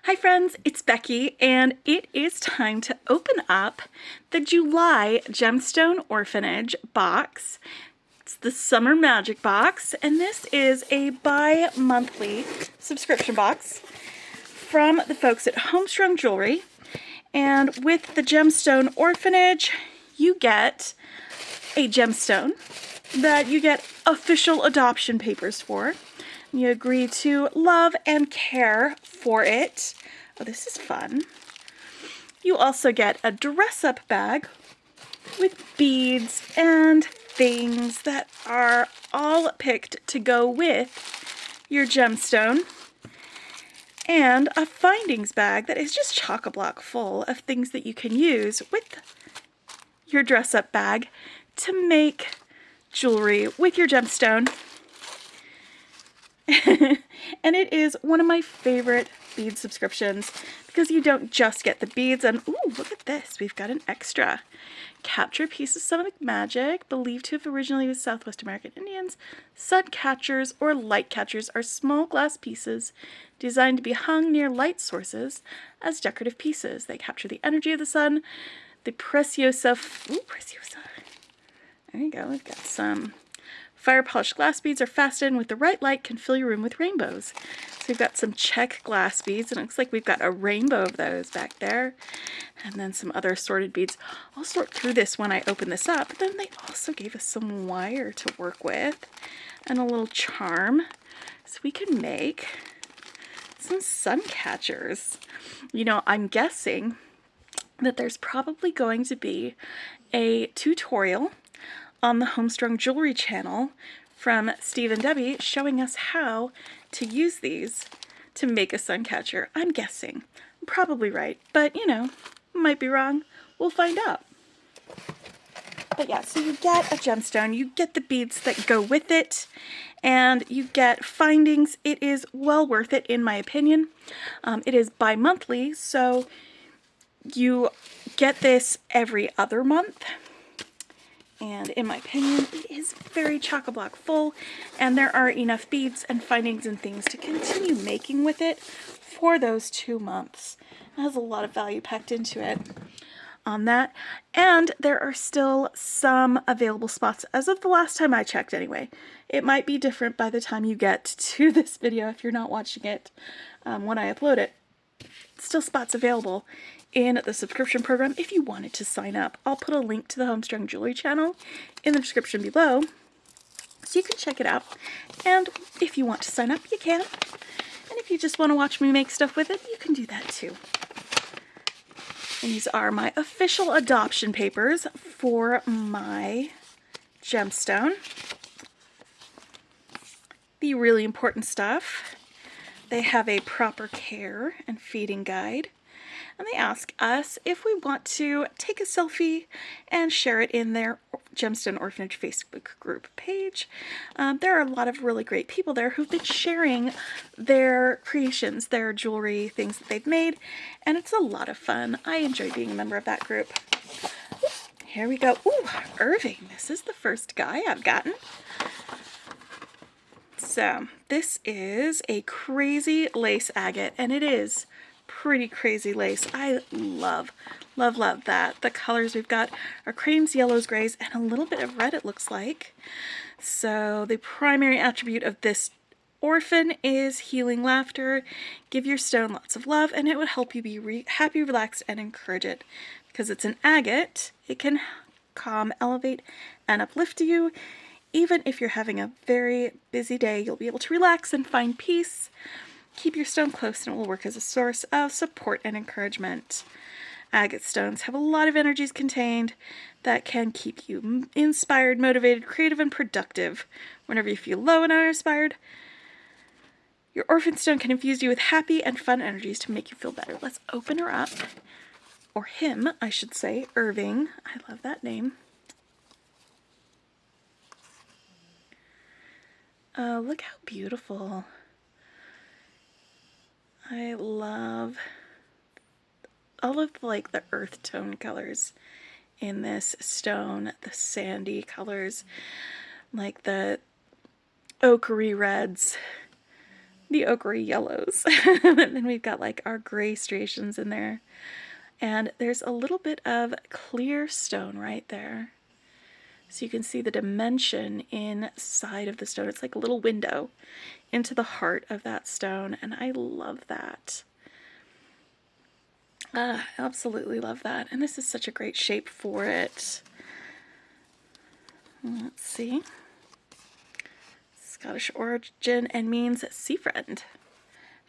Hi friends, it's Becky, and it is time to open up the July Gemstone Orphanage box. It's the Summer Magic box, and this is a bi-monthly subscription box from the folks at Homestrung Jewelry. And with the Gemstone Orphanage, you get a gemstone that you get official adoption papers for. You agree to love and care for it. Oh, this is fun. You also get a dress-up bag with beads and things that are all picked to go with your gemstone. And a findings bag that is just chock-a-block full of things that you can use with your dress-up bag to make jewelry with your gemstone. And it is one of my favorite bead subscriptions because you don't just get the beads and ooh, look at this, we've got an extra. Capture a piece of summer magic believed to have originated with Southwest American Indians. Sun catchers or light catchers are small glass pieces designed to be hung near light sources as decorative pieces. They capture the energy of the sun. The preciosa, there you go, we've got some fire polished glass beads are fastened with the right light can fill your room with rainbows. So we've got some check glass beads, and it looks like we've got a rainbow of those back there. And then some other assorted beads. I'll sort through this when I open this up. But then they also gave us some wire to work with and a little charm. So we can make some sun catchers. You know, I'm guessing that there's probably going to be a tutorial on the Homestrung Jewelry channel from Steve and Debbie showing us how to use these to make a sun catcher. I'm guessing. I'm probably right, but you know, might be wrong. We'll find out. But yeah, so you get a gemstone, you get the beads that go with it, and you get findings. It is well worth it in my opinion. It is bi-monthly, so you get this every other month. And in my opinion, it is very chock-a-block full, and there are enough beads and findings and things to continue making with it for those 2 months. It has a lot of value packed into it on that. And there are still some available spots as of the last time I checked anyway. It might be different by the time you get to this video if you're not watching it when I upload it. Still spots available in the subscription program if you wanted to sign up. I'll put a link to the Homestrung Jewelry channel in the description below so you can check it out. And if you want to sign up, you can. And if you just want to watch me make stuff with it, you can do that too. And these are my official adoption papers for my gemstone. The really important stuff. They have a proper care and feeding guide. And they ask us if we want to take a selfie and share it in their Gemstone Orphanage Facebook group page. There are a lot of really great people there who've been sharing their creations, their jewelry, things that they've made, and it's a lot of fun. I enjoy being a member of that group. Here we go. Ooh, Irving. This is the first guy I've gotten. So this is a crazy lace agate, and it is pretty crazy lace. I love that. The colors we've got are creams, yellows, grays, and a little bit of red it looks like. So the primary attribute of this orphan is healing laughter. Give your stone lots of love and it would help you be happy, relaxed, and encourage it. Because it's an agate, it can calm, elevate, and uplift you. Even if you're having a very busy day, you'll be able to relax and find peace. Keep your stone close and it will work as a source of support and encouragement. Agate stones have a lot of energies contained that can keep you inspired, motivated, creative, and productive. Whenever you feel low and uninspired, your orphan stone can infuse you with happy and fun energies to make you feel better. Let's open her up. Or him, I should say, Irving. I love that name. Look how beautiful. I love all of like the earth tone colors in this stone, the sandy colors, like the ochre reds, the ochre yellows. And then we've got like our gray striations in there. And there's a little bit of clear stone right there. So you can see the dimension inside of the stone. It's like a little window into the heart of that stone. And I love that. I absolutely love that. And this is such a great shape for it. Let's see. Scottish origin and means sea friend.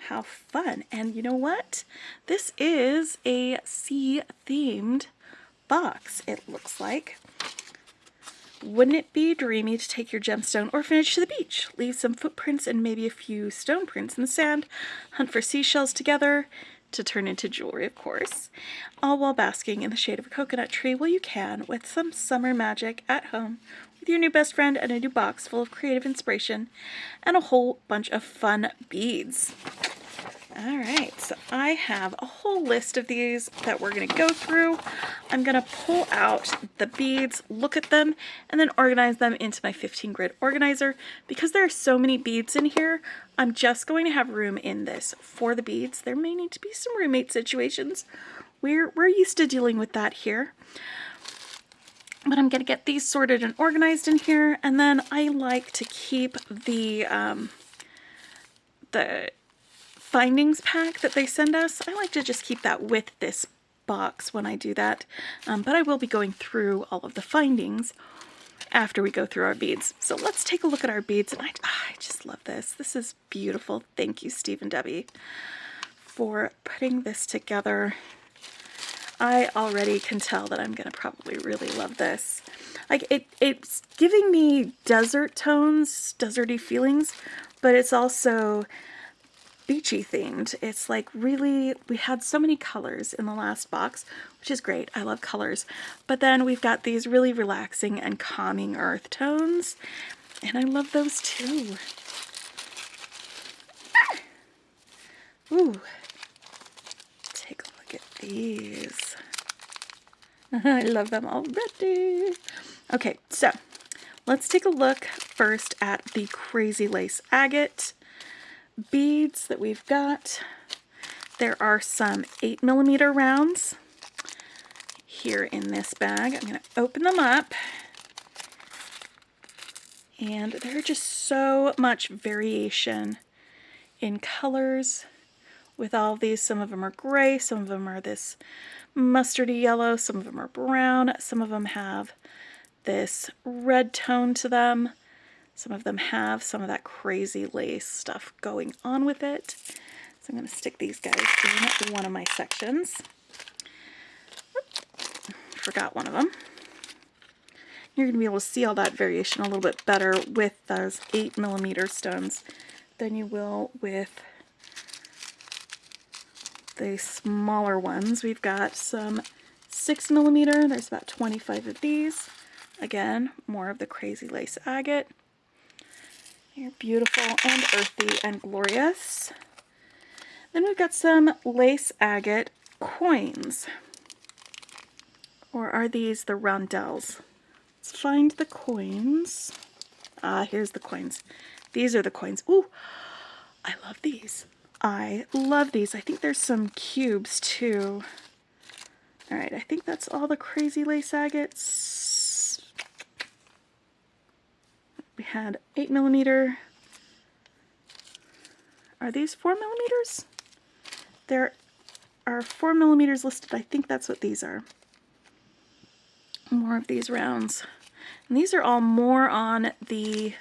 How fun. And you know what? This is a sea-themed box, it looks like. Wouldn't it be dreamy to take your Gemstone Orphanage to the beach, leave some footprints and maybe a few stone prints in the sand, hunt for seashells together, to turn into jewelry, of course, all while basking in the shade of a coconut tree while you can, with some summer magic at home, with your new best friend and a new box full of creative inspiration, and a whole bunch of fun beads. Alright, so I have a whole list of these that we're going to go through. I'm going to pull out the beads, look at them, and then organize them into my 15 grid organizer. Because there are so many beads in here, I'm just going to have room in this for the beads. There may need to be some roommate situations. We're used to dealing with that here. But I'm going to get these sorted and organized in here, and then I like to keep the findings pack that they send us. I like to just keep that with this box when I do that, but I will be going through all of the findings after we go through our beads. So let's take a look at our beads, and I just love this. This is beautiful. Thank you, Steve and Debbie, for putting this together. I already can tell that I'm going to probably really love this. Like it's giving me desert tones, deserty feelings, but it's also beachy themed. It's like really, we had so many colors in the last box, which is great. I love colors. But then we've got these really relaxing and calming earth tones, and I love those too. Ooh. Take a look at these. I love them already. Okay, so let's take a look first at the Crazy Lace Agate beads that we've got. There are some 8mm rounds here in this bag. I'm going to open them up, and there are just so much variation in colors with all of these. Some of them are gray, some of them are this mustardy yellow, some of them are brown, some of them have this red tone to them. Some of them have some of that crazy lace stuff going on with it. So I'm going to stick these guys in one of my sections. Forgot one of them. You're going to be able to see all that variation a little bit better with those 8mm stones than you will with the smaller ones. We've got some 6mm. There's about 25 of these. Again, more of the Crazy Lace Agate. They're beautiful and earthy and glorious. Then we've got some lace agate coins. Or are these the rondelles? Let's find the coins. Here's the coins. These are the coins. Ooh, I love these. I love these. I think there's some cubes too. All right, I think that's all the Crazy Lace agates. We had 8mm. Are these 4mm? There are 4mm listed. I think that's what these are. More of these rounds. And these are all more on the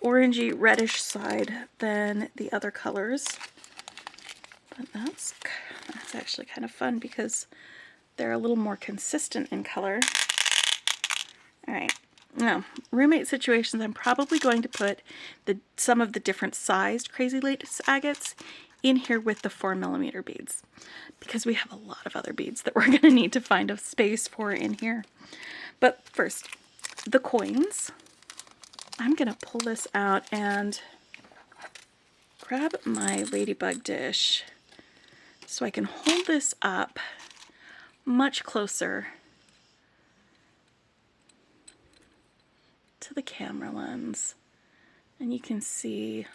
orangey reddish side than the other colors. But that's actually kind of fun because they're a little more consistent in color. All right. Now, roommate situations, I'm probably going to put some of the different sized Crazy Lace agates in here with the 4mm beads, because we have a lot of other beads that we're going to need to find a space for in here. But first, the coins. I'm going to pull this out and grab my ladybug dish so I can hold this up much closer to the camera lens, and you can see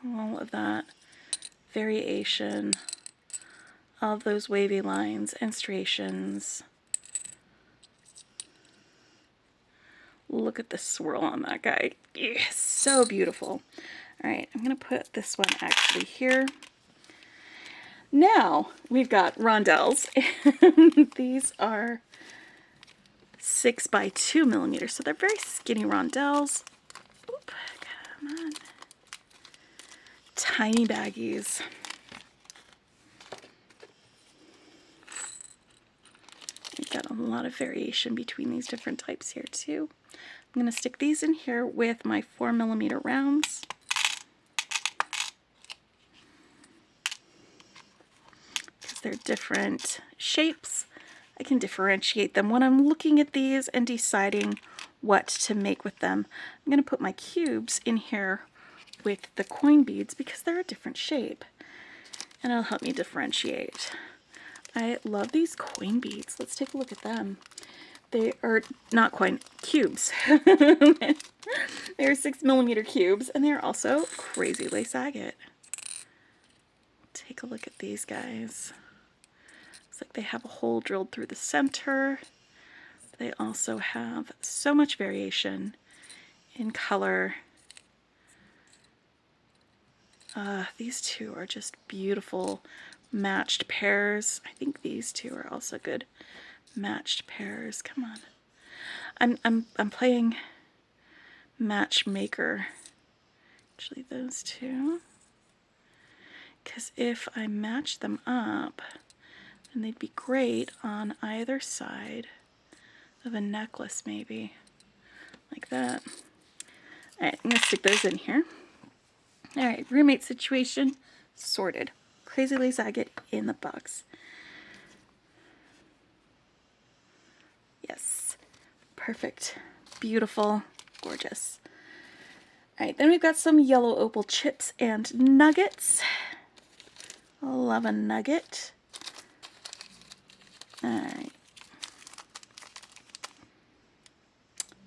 all of that variation of those wavy lines and striations. Look at the swirl on that guy. Yes, so beautiful. All right, I'm gonna put this one actually here. Now we've got rondelles. These are 6 by 2 millimeters, so they're very skinny rondelles. Oop, come on. Tiny baggies. We've got a lot of variation between these different types here too. I'm going to stick these in here with my 4 millimeter rounds. Because they're different shapes, I can differentiate them when I'm looking at these and deciding what to make with them. I'm going to put my cubes in here with the coin beads because they're a different shape. And it'll help me differentiate. I love these coin beads. Let's take a look at them. They are not coin, cubes. They're 6 millimeter cubes, and they're also crazy lace agate. Take a look at these guys. Looks like they have a hole drilled through the center. They also have so much variation in color. These two are just beautiful matched pairs. I think these two are also good matched pairs. Come on. I'm playing matchmaker. Actually, those two. Because if I match them up, then they'd be great on either side of a necklace, maybe. Like that. Alright, I'm going to stick those in here. Alright, roommate situation sorted. Crazy lace agate in the box. Yes. Perfect. Beautiful. Gorgeous. Alright, then we've got some yellow opal chips and nuggets. Love a nugget. Alright.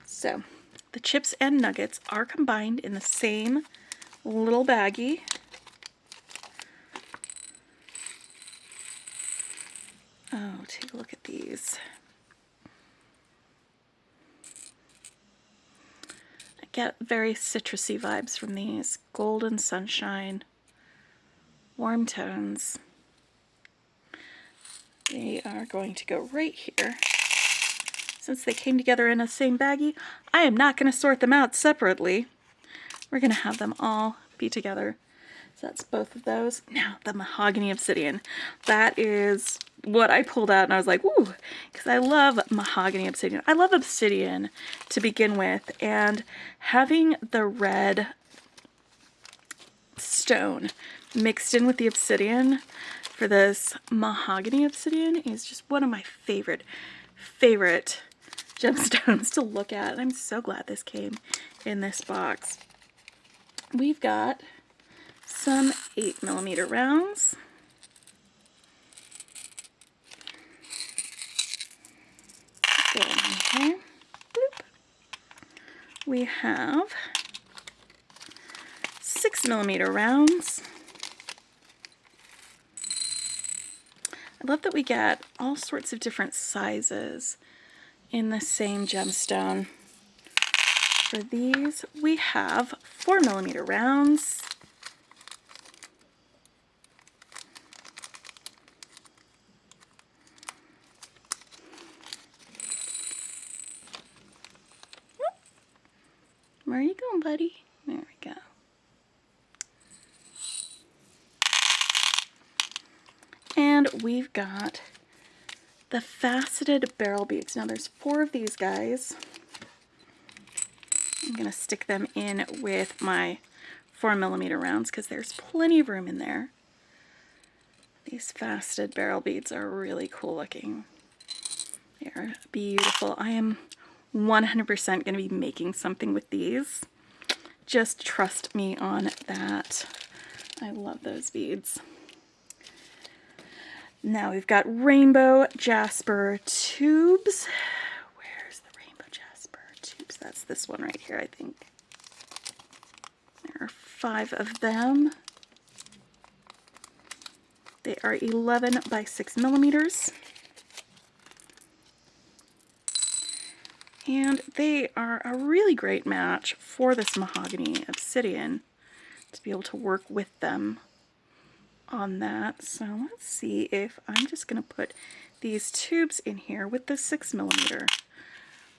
So, the chips and nuggets are combined in the same little baggie. Oh, take a look at these. I get very citrusy vibes from these. Golden sunshine, warm tones. They are going to go right here. Since they came together in the same baggie, I am not going to sort them out separately. We're going to have them all be together. So that's both of those. Now, the mahogany obsidian. That is what I pulled out and I was like, ooh, because I love mahogany obsidian. I love obsidian to begin with, and having the red stone mixed in with the obsidian for this mahogany obsidian is just one of my favorite gemstones to look at. And I'm so glad this came in this box. We've got some 8 millimeter rounds. Go in here. Bloop. We have 6 millimeter rounds. I love that we get all sorts of different sizes in the same gemstone. For these, we have 4 millimeter rounds. Where are you going, buddy? There we go. And we've got the faceted barrel beads. Now there's 4 of these guys. I'm going to stick them in with my 4 millimeter rounds because there's plenty of room in there. These faceted barrel beads are really cool looking. They're beautiful. I am 100% going to be making something with these. Just trust me on that. I love those beads. Now we've got rainbow jasper tubes. Where's the rainbow jasper tubes? That's this one right here, I think. There are 5 of them. They are 11 by 6 millimeters. And they are a really great match for this mahogany obsidian to be able to work with them on that. So let's see if I'm just going to put these tubes in here with the 6 millimeter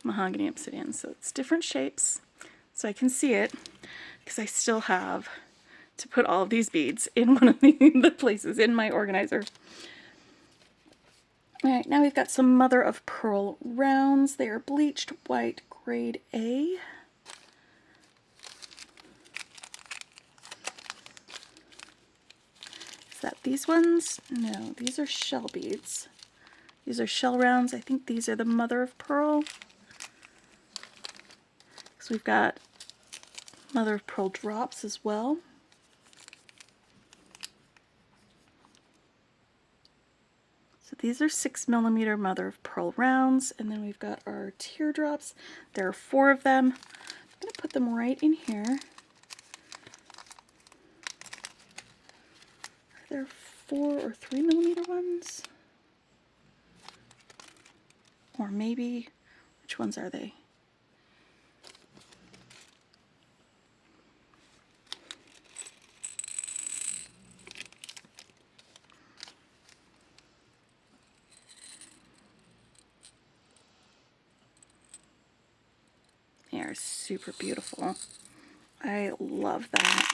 mahogany obsidian. So it's different shapes so I can see it, because I still have to put all of these beads in one of the places in my organizer. Alright, now we've got some mother of pearl rounds. They are bleached white grade A. Is that these ones? No, these are shell beads. These are shell rounds. I think these are the mother of pearl. So we've got mother of pearl drops as well. So these are 6 millimeter mother of pearl rounds, and then we've got our teardrops. There are 4 of them. I'm going to put them right in here. Are there 4 or 3 millimeter ones? Or maybe, which ones are they? They are super beautiful. I love that.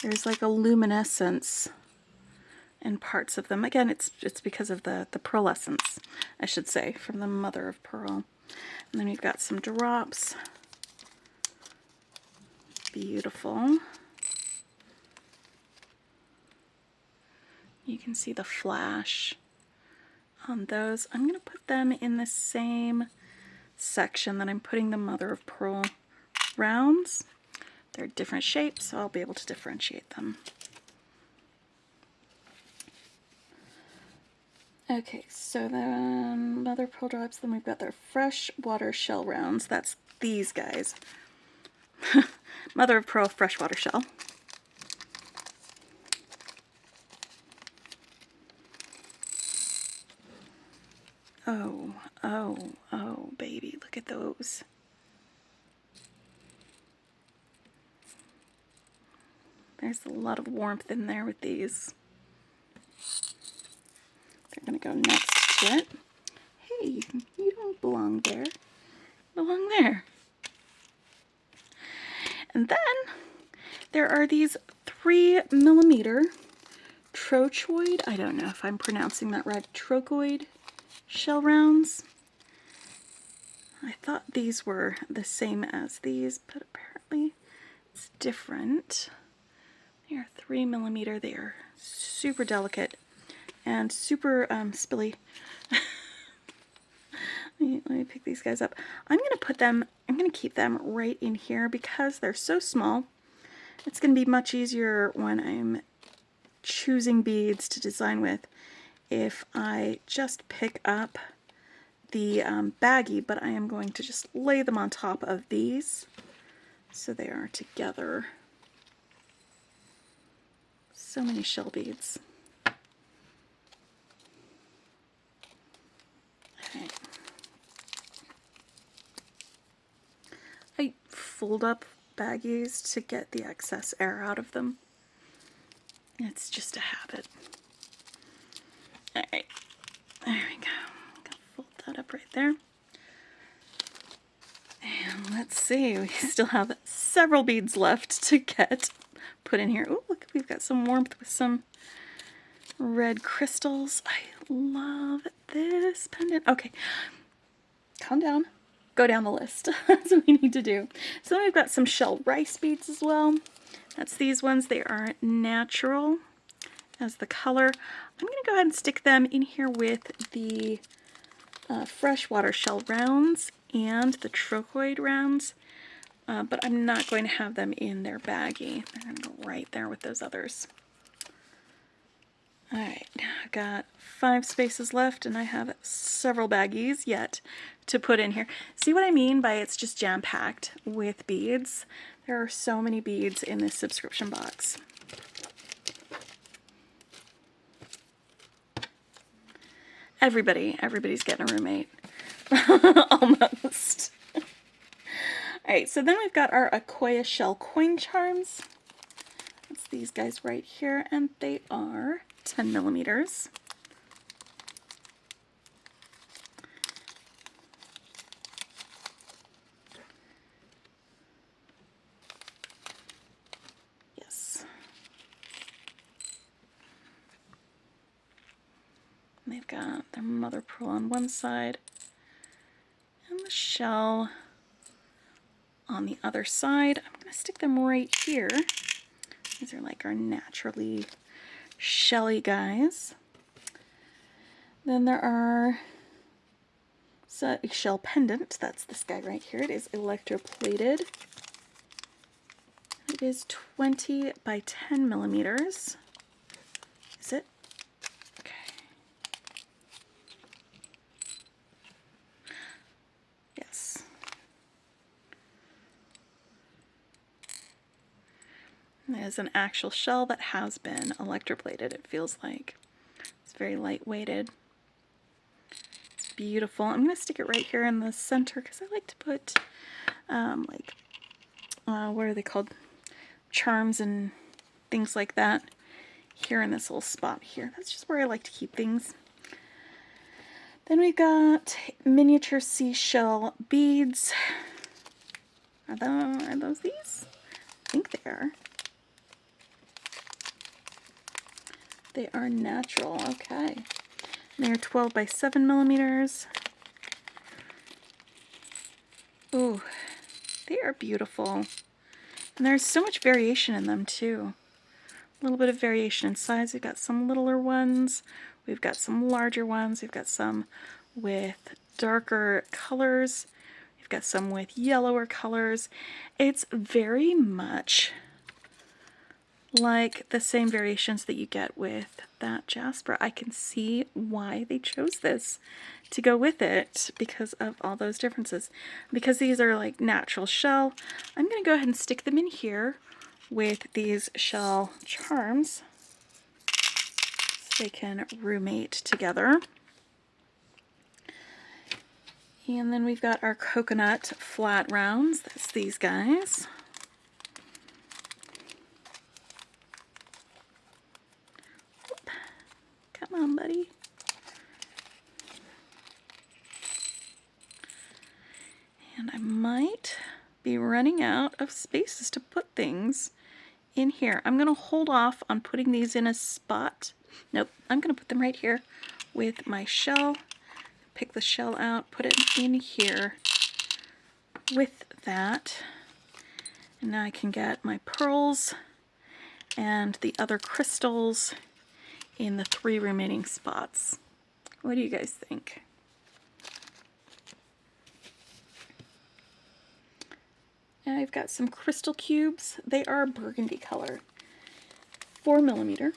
There's like a luminescence in parts of them. Again, it's because of the pearlescence, I should say, from the mother of pearl. And then we've got some drops. Beautiful. You can see the flash on those. I'm going to put them in the same section that I'm putting the mother of pearl rounds. They're different shapes, so I'll be able to differentiate them. Okay, so then mother of pearl drops, then we've got their freshwater shell rounds. That's these guys. Mother of pearl freshwater shell. Oh, oh, oh, baby, look at those. There's a lot of warmth in there with these. They're going to go next to it. Hey, you don't belong there. You belong there. And then there are these 3 millimeter trochoid, I don't know if I'm pronouncing that right, trochoid shell rounds. I thought these were the same as these, but apparently it's different. They are 3 millimeter. They are super delicate and super spilly. Let me pick these guys up. I'm going to keep them right in here because they're so small. It's going to be much easier when I'm choosing beads to design with if I just pick up the baggie, but I am going to just lay them on top of these so they are together. So many shell beads. Okay. I fold up baggies to get the excess air out of them. It's just a habit. Alright, there we go. I'm gonna fold that up right there. And let's see, we still have several beads left to get put in here. Oh, look, we've got some warmth with some red crystals. I love this pendant. Okay, calm down. Go down the list. That's what we need to do. So then we've got some shell rice beads as well. That's these ones. They are natural as the color. I'm going to go ahead and stick them in here with the freshwater shell rounds and the trochoid rounds, but I'm not going to have them in their baggie. They're going to go right there with those others. Alright, I've got 5 spaces left and I have several baggies yet to put in here. See what I mean by it's just jam-packed with beads? There are so many beads in this subscription box. Everybody's getting a roommate. Almost. Alright, so then we've got our Akoya shell coin charms. That's these guys right here, and they are 10 millimeters. Yes. And they've got their mother pearl on one side and the shell on the other side. I'm going to stick them right here. These are like our naturally shelly guys. Then there are a shell pendant. That's this guy right here. It is electroplated. It is 20 by 10 millimeters. Is it? Okay. Yes. There's an actual shell that has been electroplated, it feels like. It's very light-weighted. It's beautiful. I'm going to stick it right here in the center because I like to put, what are they called? Charms and things like that here in this little spot here. That's just where I like to keep things. Then we got miniature seashell beads. Are those these? I think they are. They are natural, okay. They are 12 by 7 millimeters. Ooh, they are beautiful. And there's so much variation in them too. A little bit of variation in size. We've got some littler ones. We've got some larger ones. We've got some with darker colors. We've got some with yellower colors. It's very much like the same variations that you get with that jasper. I can see why they chose this to go with it because of all those differences. Because these are like natural shell, I'm going to go ahead and stick them in here with these shell charms so they can roommate together. And then we've got our coconut flat rounds. That's these guys. Come on, buddy. And I might be running out of spaces to put things in here. I'm going to hold off on putting these in a spot. Nope, I'm going to put them right here with my shell. Pick the shell out, put it in here with that. And now I can get my pearls and the other crystals in the 3 remaining spots. What do you guys think? And I've got some crystal cubes. They are burgundy color, 4 millimeter.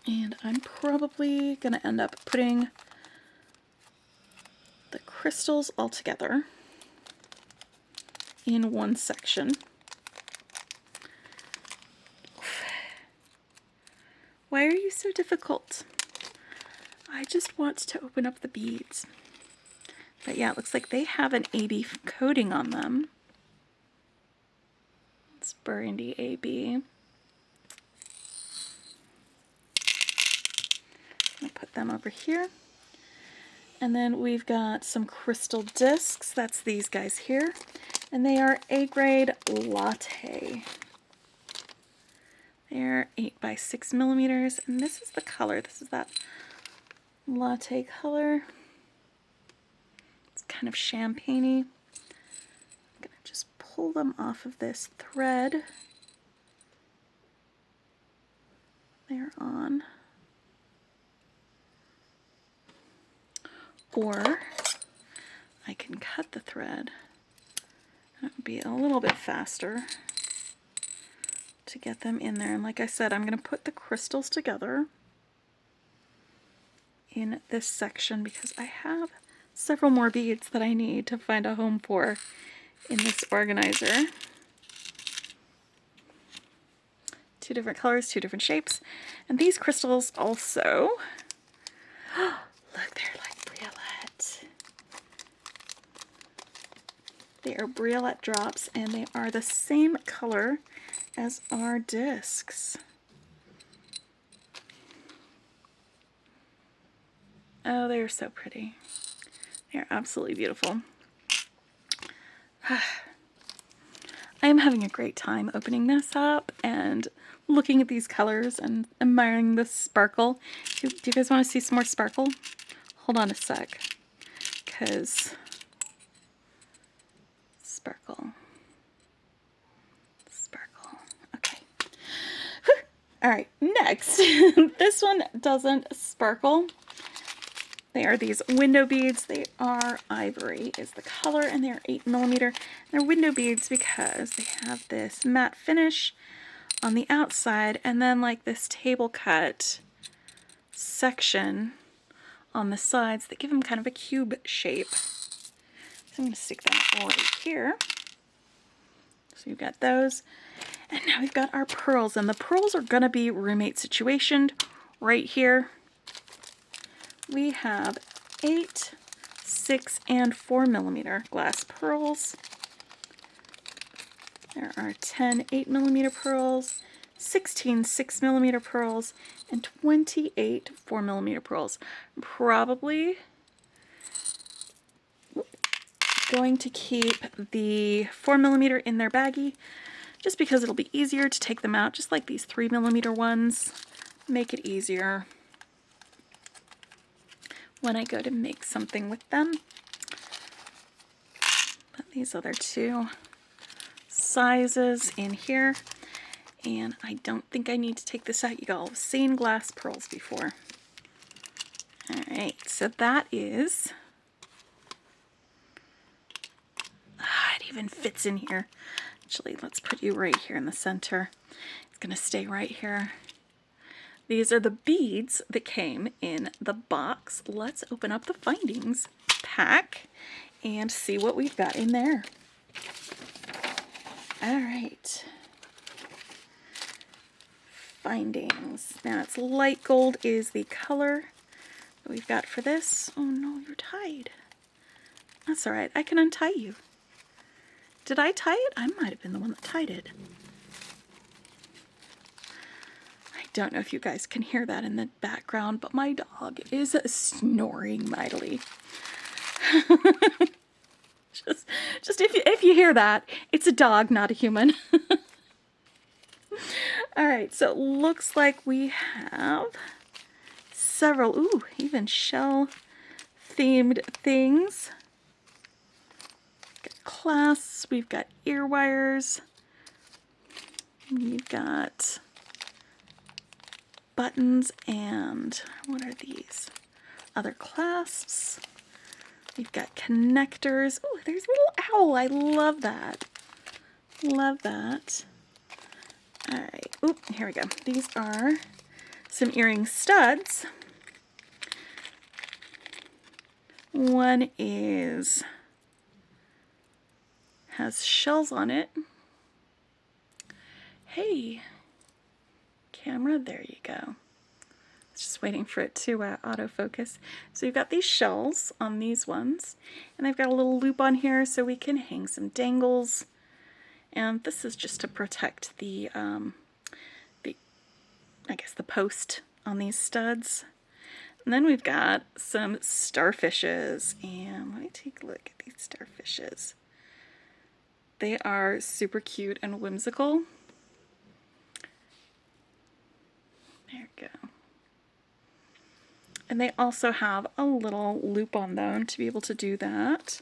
And I'm probably going to end up putting the crystals all together in one section. Why are you so difficult? I just want to open up the beads. But yeah, it looks like they have an AB coating on them. It's burgundy AB. I'm going to put them over here. And then we've got some crystal discs. That's these guys here. And they are A-grade latte. They're 8 by 6 millimeters, and this is the color. This is that latte color. It's kind of champagne-y. I'm going to just pull them off of this thread. They're on. Or I can cut the thread. That would be a little bit faster to get them in there. And like I said, I'm going to put the crystals together in this section because I have several more beads that I need to find a home for in this organizer. 2 different colors, 2 different shapes. And these crystals also Look, they're like briolette. They are briolette drops, and they are the same color as our discs. Oh, they're so pretty. They're absolutely beautiful. I am having a great time opening this up and looking at these colors and admiring the sparkle. Do you guys want to see some more sparkle? Hold on a sec, because sparkle. Okay. Whew. All right, next. This one doesn't sparkle. They are these window beads. They are ivory is the color, and they are 8mm. They're window beads because they have this matte finish on the outside, and then like this table cut section on the sides that give them kind of a cube shape. So I'm going to stick them right here. So you've got those. And now we've got our pearls, and the pearls are going to be roommate situationed right here. We have 8, 6, and 4mm glass pearls. There are 10 8mm pearls, 16 6mm pearls, and 28 4mm pearls. I'm probably going to keep the 4mm in their baggie just because it'll be easier to take them out, just like these 3mm ones. Make it easier when I go to make something with them. Put these other two sizes in here, and I don't think I need to take this out. You all have seen glass pearls before. All right, so that is, it even fits in here. Actually, let's put you right here in the center. It's gonna stay right here. These are the beads that came in the box. Let's open up the findings pack and see what we've got in there. All right. Findings. Now it's light gold is the color that we've got for this. Oh no, you're tied. That's all right. I can untie you. Did I tie it? I might have been the one that tied it. Don't know if you guys can hear that in the background, but my dog is snoring mightily. just if you hear that, it's a dog, not a human. All right, so it looks like we have several, ooh, even shell themed things. Got clasps, we've got ear wires, we've got buttons, and what are these? Other clasps. We've got connectors. Oh, there's a little owl. I love that. Love that. All right. Oh, here we go. These are some earring studs. One has shells on it. Hey, camera, there you go. Just waiting for it to autofocus. So you've got these shells on these ones, and I've got a little loop on here so we can hang some dangles. And this is just to protect the I guess the post on these studs. And then we've got some starfishes, and let me take a look at these starfishes. They are super cute and whimsical. There we go. And they also have a little loop on them to be able to do that.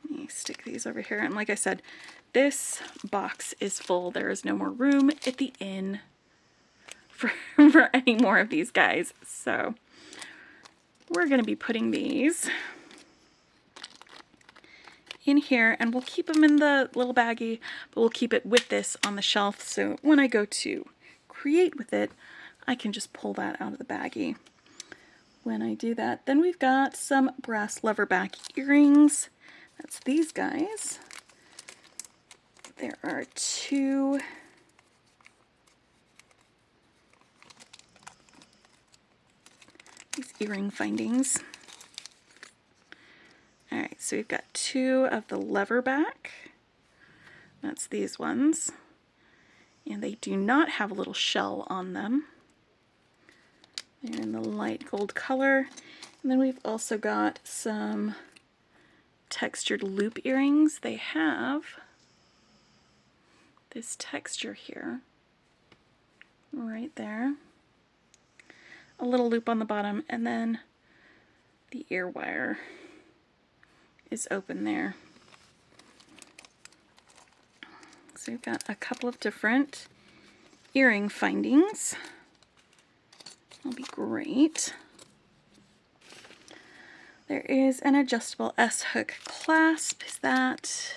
Let me stick these over here. And like I said, this box is full. There is no more room at the inn for any more of these guys. So we're going to be putting these in here, and we'll keep them in the little baggie, but we'll keep it with this on the shelf. So when I go to create with it, I can just pull that out of the baggie. When I do that, then we've got some brass leverback earrings. That's these guys. There are two these earring findings. All right, so we've got 2 of the lever back. That's these ones. And they do not have a little shell on them. They're in the light gold color. And then we've also got some textured loop earrings. They have this texture here, right there. A little loop on the bottom, and then the ear wire is open there. So we've got a couple of different earring findings. That'll be great. There is an adjustable S-hook clasp. Is that?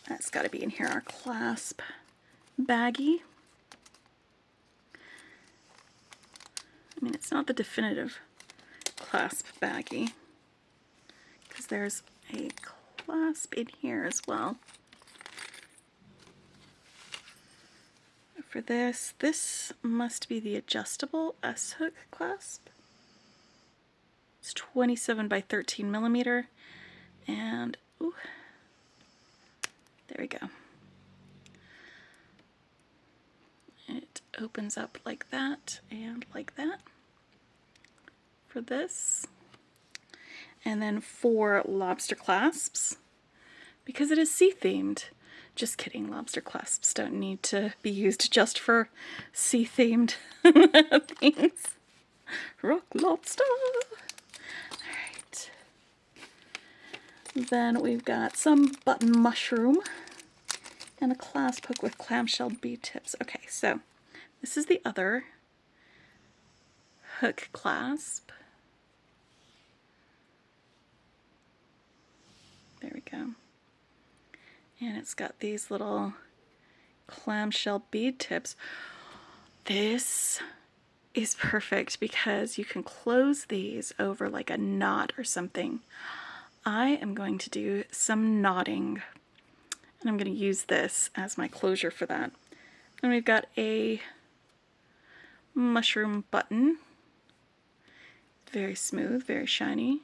That's got to be in here, our clasp baggie. I mean, it's not the definitive clasp baggie, because there's a clasp in here as well. For this must be the adjustable S-hook clasp. It's 27 by 13 millimeter, and ooh, there we go. It opens up like that and like that for this. And then 4 lobster clasps, because it is sea themed. Just kidding, lobster clasps don't need to be used just for sea themed things. Rock lobster! Alright. Then we've got some button mushroom and a clasp hook with clamshell bead tips. Okay, so this is the other hook clasp. There we go. And it's got these little clamshell bead tips. This is perfect because you can close these over like a knot or something. I am going to do some knotting, and I'm going to use this as my closure for that. And we've got a mushroom button. Very smooth, very shiny.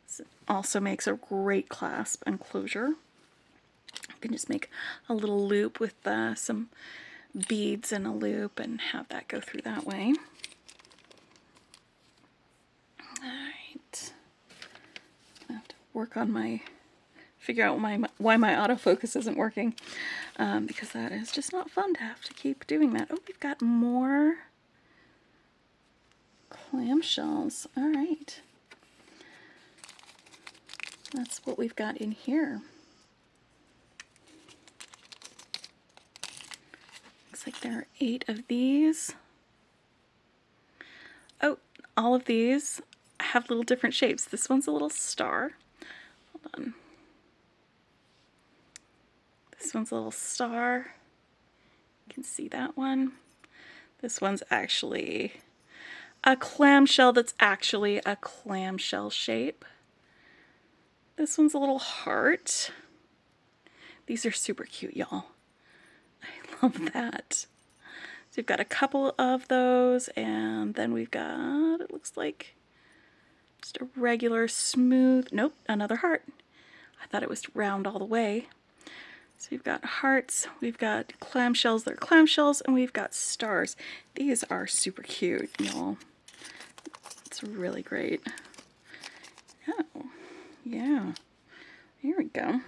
This also makes a great clasp and closure. You can just make a little loop with some beads and a loop and have that go through that way. Alright. I have to work on figure out why my autofocus isn't working, because that is just not fun to have to keep doing that. Oh, we've got more clamshells. Alright. That's what we've got in here. Looks like there are 8 of these. Oh, all of these have little different shapes. This one's a little star. Hold on. This one's a little star. You can see that one. This one's actually a clamshell that's actually a clamshell shape. This one's a little heart. These are super cute, y'all. I love that. So we've got a couple of those, and then we've got, it looks like just a regular smooth, nope, another heart. I thought it was round all the way. So we've got hearts, we've got clamshells that are clamshells, and we've got stars. These are super cute, y'all. It's really great. Oh. Yeah, here we go.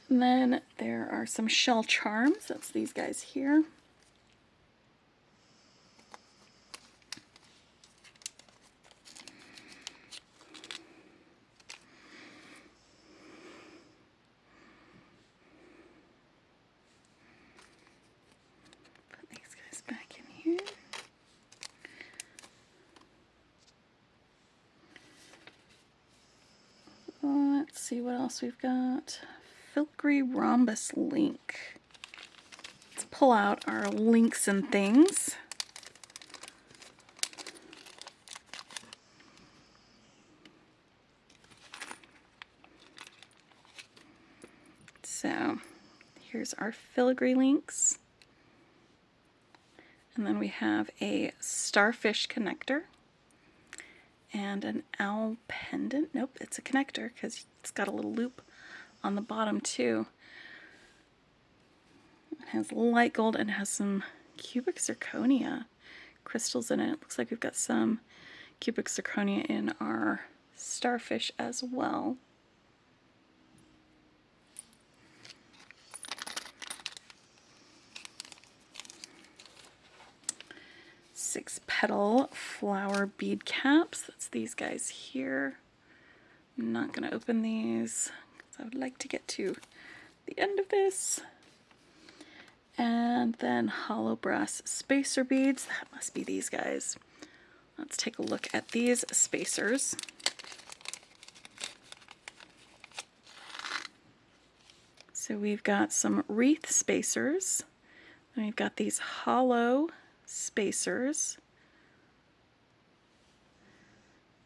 And then there are some shell charms. That's these guys here. Put these guys back in here. Let's see what else we've got. Filigree rhombus link. Let's pull out our links and things. So here's our filigree links. And then we have a starfish connector and an owl pendant. Nope, it's a connector because it's got a little loop on the bottom too. It has light gold and has some cubic zirconia crystals in it. It looks like we've got some cubic zirconia in our starfish as well. Six petal flower bead caps. That's these guys here. I'm not going to open these because I would like to get to the end of this. And then hollow brass spacer beads. That must be these guys. Let's take a look at these spacers. So we've got some wreath spacers. And we've got these hollow spacers.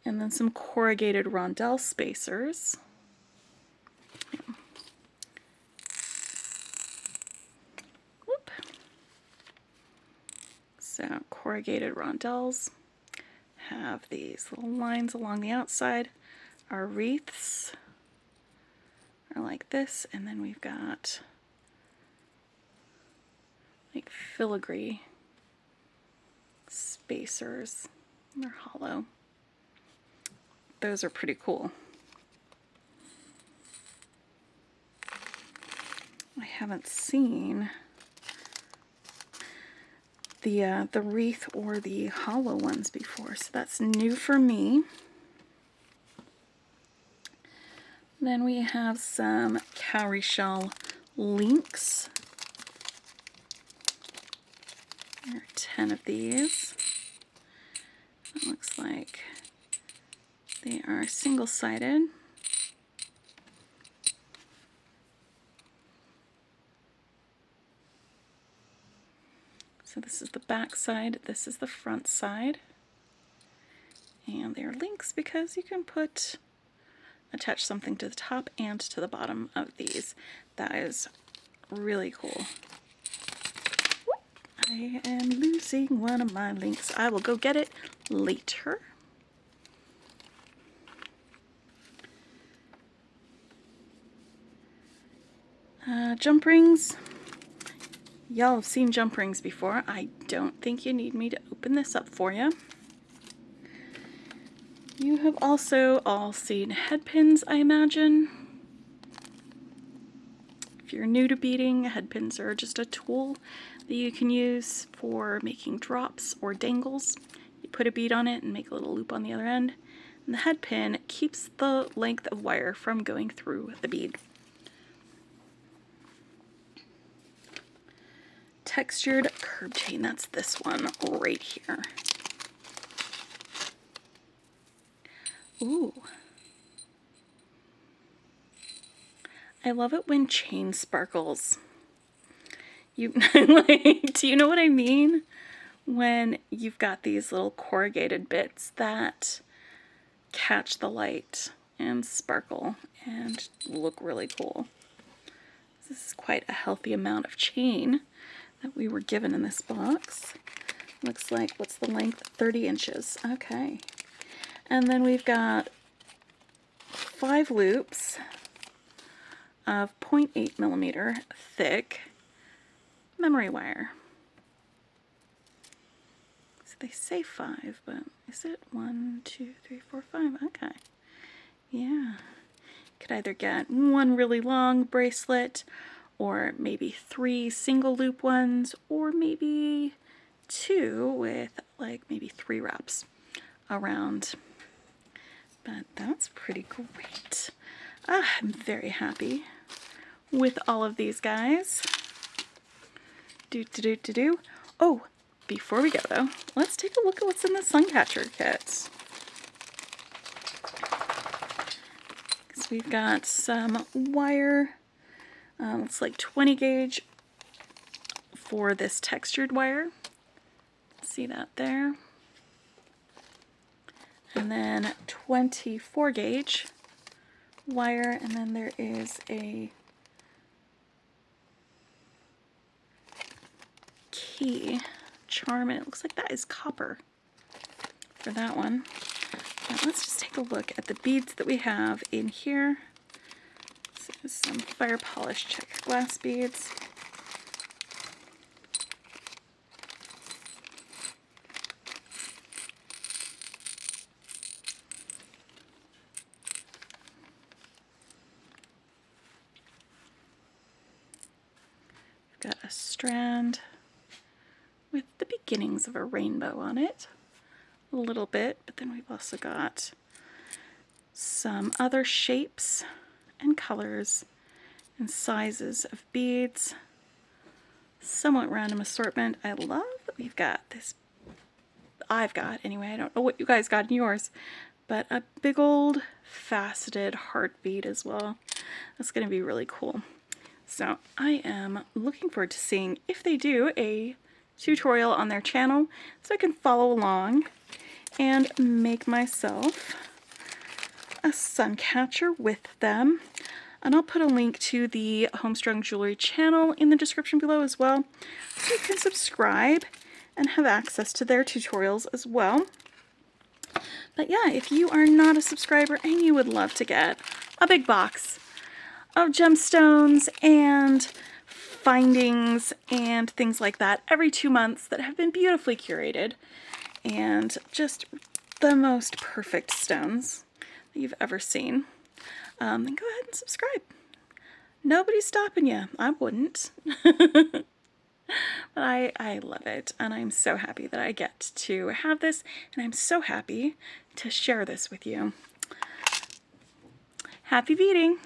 And then some corrugated rondelle spacers. Whoop. So corrugated rondelles have these little lines along the outside. Our wreaths are like this, and then we've got like filigree spacers. They're hollow. Those are pretty cool. I haven't seen the wreath or the hollow ones before, so that's new for me. Then we have some cowrie shell links. There are 10 of these. It looks like they are single-sided. So this is the back side, this is the front side. And they're links because you can attach something to the top and to the bottom of these. That is really cool. I am losing one of my links. I will go get it later. Jump rings. Y'all have seen jump rings before. I don't think you need me to open this up for you. You have also all seen head pins, I imagine. If you're new to beading, head pins are just a tool that you can use for making drops or dangles. You put a bead on it and make a little loop on the other end. And the head pin keeps the length of wire from going through the bead. Textured curb chain, that's this one right here. Ooh. I love it when chain sparkles. Do you know what I mean? When you've got these little corrugated bits that catch the light and sparkle and look really cool. This is quite a healthy amount of chain that we were given in this box. Looks like, what's the length? 30 inches. Okay. And then we've got 5 loops of 0.8 millimeter thick memory wire. So they say 5, but is it 1, 2, 3, 4, 5? Okay. Yeah. Could either get one really long bracelet, or maybe 3 single loop ones, or maybe 2 with like maybe 3 wraps around. But that's pretty great. I'm very happy with all of these guys. Oh, before we go though, let's take a look at what's in the Suncatcher kit. So we've got some wire. It's like 20 gauge for this textured wire. See that there? And then 24 gauge wire, and then there is a key charm, and it looks like that is copper for that one. Now let's just take a look at the beads that we have in here. So some fire polished check glass beads. We've got a strand with the beginnings of a rainbow on it. A little bit, but then we've also got some other shapes and colors and sizes of beads. Somewhat random assortment. I love that we've got this, I've got anyway, I don't know what you guys got in yours, but a big old faceted heart bead as well. That's going to be really cool. So I am looking forward to seeing if they do a tutorial on their channel so I can follow along and make myself a sun catcher with them. And I'll put a link to the Homestrung Jewelry channel in the description below as well, so you can subscribe and have access to their tutorials as well. But yeah, if you are not a subscriber and you would love to get a big box of gemstones and findings and things like that every 2 months that have been beautifully curated and just the most perfect stones that you've ever seen, then go ahead and subscribe. Nobody's stopping you. I wouldn't. But I love it, and I'm so happy that I get to have this, and I'm so happy to share this with you. Happy beading!